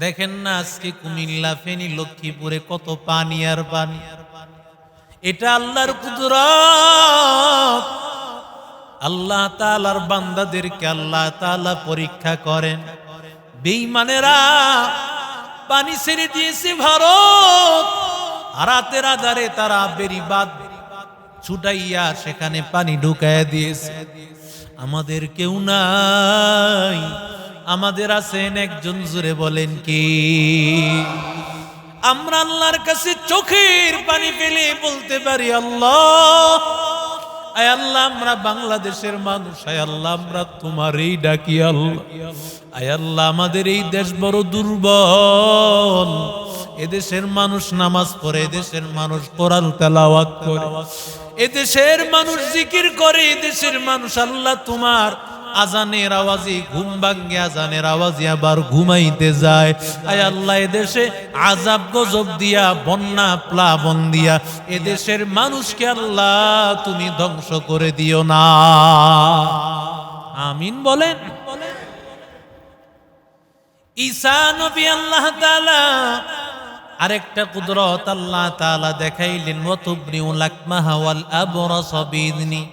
দেখেন না আজকে কুমিল্লা, ফেনী, লক্ষ্মীপুরে কত পানি আর পানি। এটা আল্লাহর কুদরত। আল্লাহ তাআলার বান্দাদেরকে আল্লাহ তাআলা পরীক্ষা করেন। বেঈমানেরা পানি ছেড়ে দিয়েছে ভারত, রাতের আধারে তারা বেড়িবাঁধ ছুটাইয়া সেখানে পানি ঢুকাইয়া দিয়েছে। আমাদের কেউ নাই, আমাদের আছেন একজন। জোরে বলেন কি? আমরা আল্লাহর কাছে চোখের পানি ফেলে বলতে পারি, আল্লাহ, আয় আল্লাহ, আমরা বাংলাদেশের মানুষ, আয় আল্লাহ, আমরা তোমারই ডাকি। আল্লাহ, আয় আল্লাহ, আমাদের এই দেশ বড় দুর্বল। এদেশের মানুষ নামাজ পড়ে, এদেশের মানুষ কোরআন তেলাওয়াত করে, এদেশের মানুষ জিকির করে, এদেশের মানুষ আল্লাহ তোমার আজানের আওয়াজে ঘুম ভাঙ্গে, আজানের আওয়াজে আবার ঘুমাইতে যায়। আয় আল্লাহ, এদেশে আযাব গজব দিয়া, বন্যা প্লাবন দিয়া এদেশের মানুষকে আল্লাহ তুমি ধ্বংস করে দিও না। আমিন বলেন। ঈসা নবী আল্লাহ তাআলা আরেকটা কুদরত আল্লাহ তাআলা দেখাইলেন, ওয়াতুবরিউল আকমাহা ওয়াল আবরাস বিইذনি।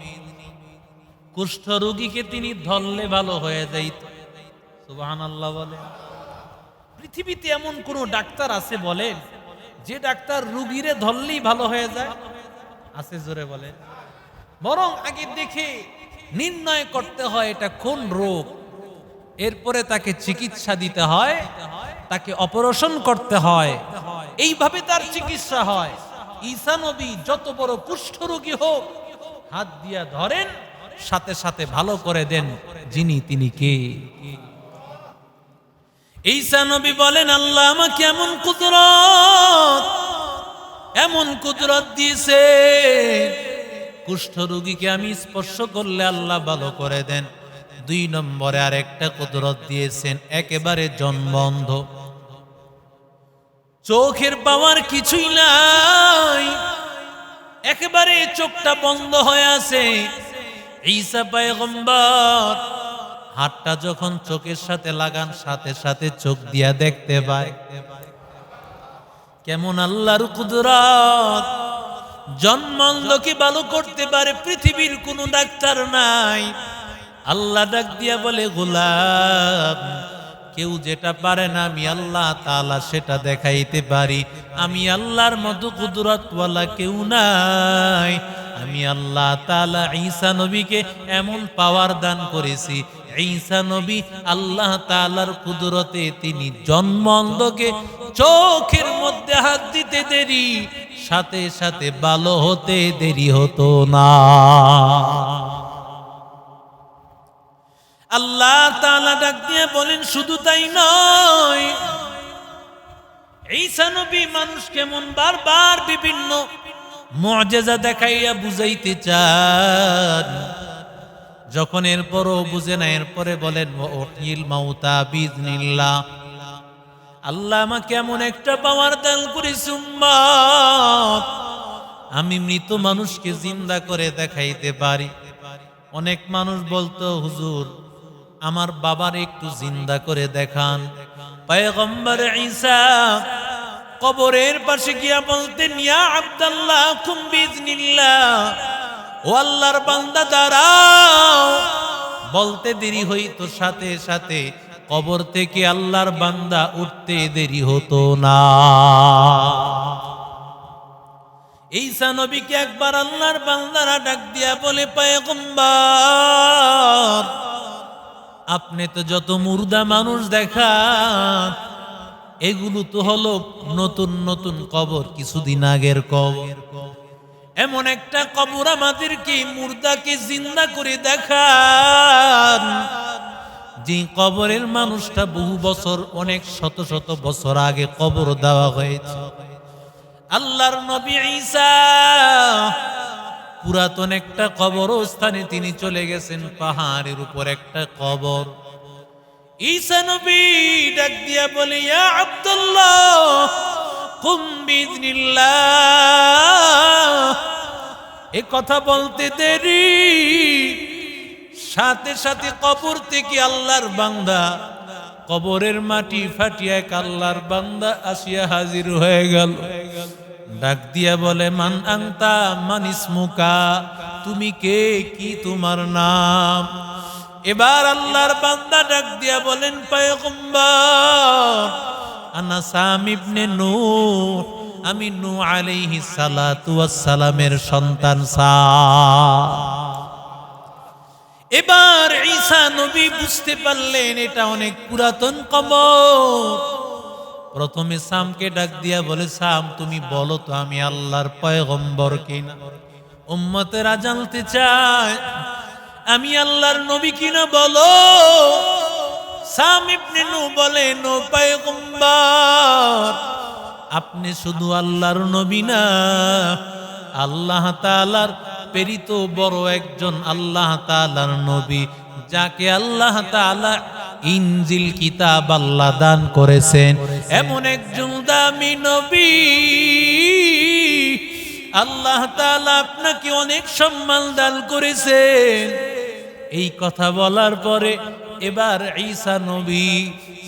কুষ্ঠ রোগীকে তিনি ধরলে ভালো হয়ে যাইত। সুবহানাল্লাহ বলেন। পৃথিবীতে এমন কোন ডাক্তার আছে বলেন যে ডাক্তার রোগীরে ধরলেই ভালো হয়ে যায়? আছে? জোরে বলেন। বরং আগে দেখে নির্ণয় করতে হয় এটা কোন রোগ, এরপরে তাকে চিকিৎসা দিতে হয়, তাকে অপারেশন করতে হয়, এইভাবে তার চিকিৎসা হয়। ঈসা নবী যত বড় কুষ্ঠ রোগী হোক, হাত দিয়া ধরেন, সাথে সাথে ভালো করে দেন। যিনি তিনি কে? ঈসা নবী বলেন, আল্লাহ আমাকে এমন কুদরত দিয়েছে, কুষ্ঠ রোগীকে আমি স্পর্শ করলে আল্লাহ ভালো করে দেন। 2 নম্বরে আরেকটা কুদরত দিয়েছেন, একেবারে জন্মন্ধ, চোখের পাওয়ার কিছুই নাই, একেবারে চোখটা বন্ধ হয়ে আছে। ঈসা পয়গম্বর হাতটা যখন চোখের সাথে লাগান, সাথে সাথে চোখ দিয়া দেখতে পায়। কেমন আল্লাহর কুদরত! জন্মন্ধকে ভালো করতে পারে পৃথিবীর কোন ডাক্তার নাই। আল্লাহ ডাক দিয়া বলে, গোলাম, কেউ যেটা পারে না আমি আল্লাহ তাআলা সেটা দেখাইতে পারি। আমি আল্লাহর মতো কুদরতওয়ালা কেউ নাই। আমি আল্লাহ তাআলা ঈসা নবীকে এমন পাওয়ার দান করেছি, ঈসা নবী আল্লাহ তাআলার কুদরতে তিনি জন্মন্ধকে চোখের মধ্যে হাত দিতে দেরি, সাথে সাথে ভালো হতে দেরি হতো না। আল্লাহ তাআলা ডাক দিয়ে বলেন, শুধু তাই নয়, ঈসা নবী মানুষ কেমন বারবার বিভিন্ন মুআজিজা দেখাইয়া বুঝাইতে চান। যখন এরপরও বুঝে না, এরপরে বলেন, ওয়াহিল মাউতা বিইذনিল্লাহ। আল্লাহ আমাকে এমন একটা পাওয়ার দান করেছে উম্মত, আমি মৃত মানুষকে জিন্দা করে দেখাইতে পারি। অনেক মানুষ বলতো, হুজুর আমার বাবার একটু জিন্দা করে দেখান। পয়গম্বর ঈসা কবরের পাশে গিয়া বলতেন, ইয়া আব্দুল্লাহ কুম বিইذনিল্লাহ, ও আল্লাহর বান্দা দাঁড়াও। বলতে দেরি হইতো, সাথে সাথে কবর থেকে আল্লাহর বান্দা উঠতে দেরি হতো না। ঈসা নবীকে একবার আল্লাহর বান্দারা ডাক দিয়া বলে, পয়গম্বর, আপনি তো যত মুর্দা মানুষ দেখান, এগুলো তো হলো নতুন নতুন কবর, কিছুদিন আগের কবর। এমন একটা কবর আমাদেরকে মুর্দাকে জিন্দা করে দেখান, যে কবরের মানুষটা বহু বছর, অনেক শত শত বছর আগে কবর দেওয়া হয়েছে। আল্লাহর নবী ঈসা পুরাতন একটা কবরস্থানে তিনি চলে গেছেন, পাহাড়ের উপর একটা কবর। ঈসা নবী ডাক দিয়া বলে, ইয়া আব্দুল্লাহ কুম বিইذনিল্লাহ। এ কথা বলতে দেরি, সাথে সাথে কবর থেকে আল্লাহর বান্দা কবরের মাটি ফাটিয়া আল্লাহর বান্দা আসিয়া হাজির হয়ে গেল। ডাক দিয়া বলে, মান আনতা মান ইসমুকা, তুমি কে, কি তোমার নাম? এবার আল্লাহর বান্দা ডাক দিয়া বলেন, পয়গম্বর, আনা সাম ইবনে নূহ, আমি নূহ আলাইহিস সালাতু ওয়াস সালামের সন্তান সাম। এবার ঈসা নবী বুঝতে পারলেন এটা অনেক পুরাতন কবর। প্রথমে সামকে ডাক দিয়া বলে, সাম তুমি বলো তো আমি আল্লাহর পয়গম্বর কিনা? উম্মতেরা জানতে চায় আমি আল্লাহর নবী কিনা, বলো। সাম ইবনে নূহ বলে, নো পয়গম্বর, আপনি শুধু আল্লাহর নবী না, আল্লাহ তাআলার প্রেরিত বড় একজন আল্লাহ তাআলার নবী, যাকে আল্লাহ তাআলা ইনজিল কিতাব আল্লাহ দান করেছেন, এমন একজন দামি নবী। আল্লাহ তাআলা আপনাকে অনেক সম্মান দান করেছেন। এই কথা বলার পরে এবার ঈসা নবী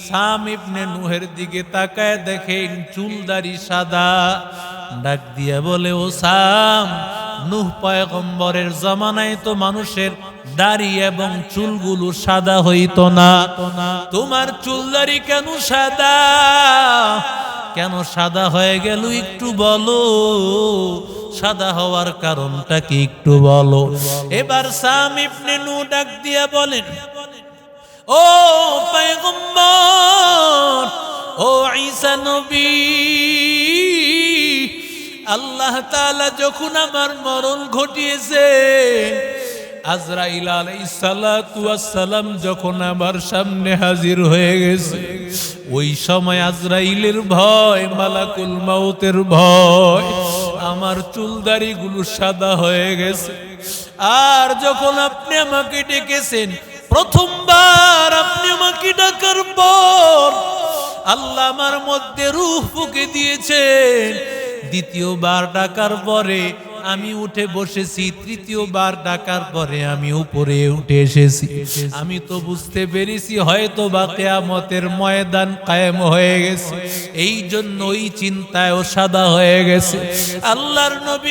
সাম ইবনে নূহের দিকে তাকায়, দেখেন চুলদারি সাদা। ডাক দিয়া বলে, ও সাম, নূহ পয়গম্বরের জামানায় তো মানুষের দাড়ি এবং চুলগুলো সাদা হইতো না, তোমার চুলদারি কেন সাদা? কেন সাদা হয়ে গেল একটু বলো, সাদা হওয়ার কারণটা কি একটু বলো। এবার সাম ইবনে নূহ ডাক দিয়া বলেন, ও পয়গম্বর, ও ঈসা নবী, আল্লাহ তাআলা যখন আমার মরণ ঘটিয়েছে, আজরাইল আলাইহিস সালাতু ওয়াস সালাম যখন আমার সামনে হাজির হয়ে গেছে, ওই সময় আজরাইলের ভয়, মালাকুল মাউতের ভয়, আমার চুলদাড়িগুলো সাদা হয়ে গেছে। আর যখন আপনি আমাকে ডেকেছেন, প্রথমবার আপনি আমাকে ডাকার পর আল্লাহ আমার মধ্যে রূহ ফুঁকে দিয়েছেন। দ্বিতীয়বার ডাকার পরে আমি উঠে বসেছি, তৃতীয়বার ডাকার পরে আমি উপরে উঠে এসেছি। আমি তো বুঝতে পেরেছি হয়তো বা কিয়ামতের ময়দান কায়েম হয়ে গেছে, এই জন্য ওই চিন্তায়ও সাদা হয়ে গেছে। আল্লাহর নবী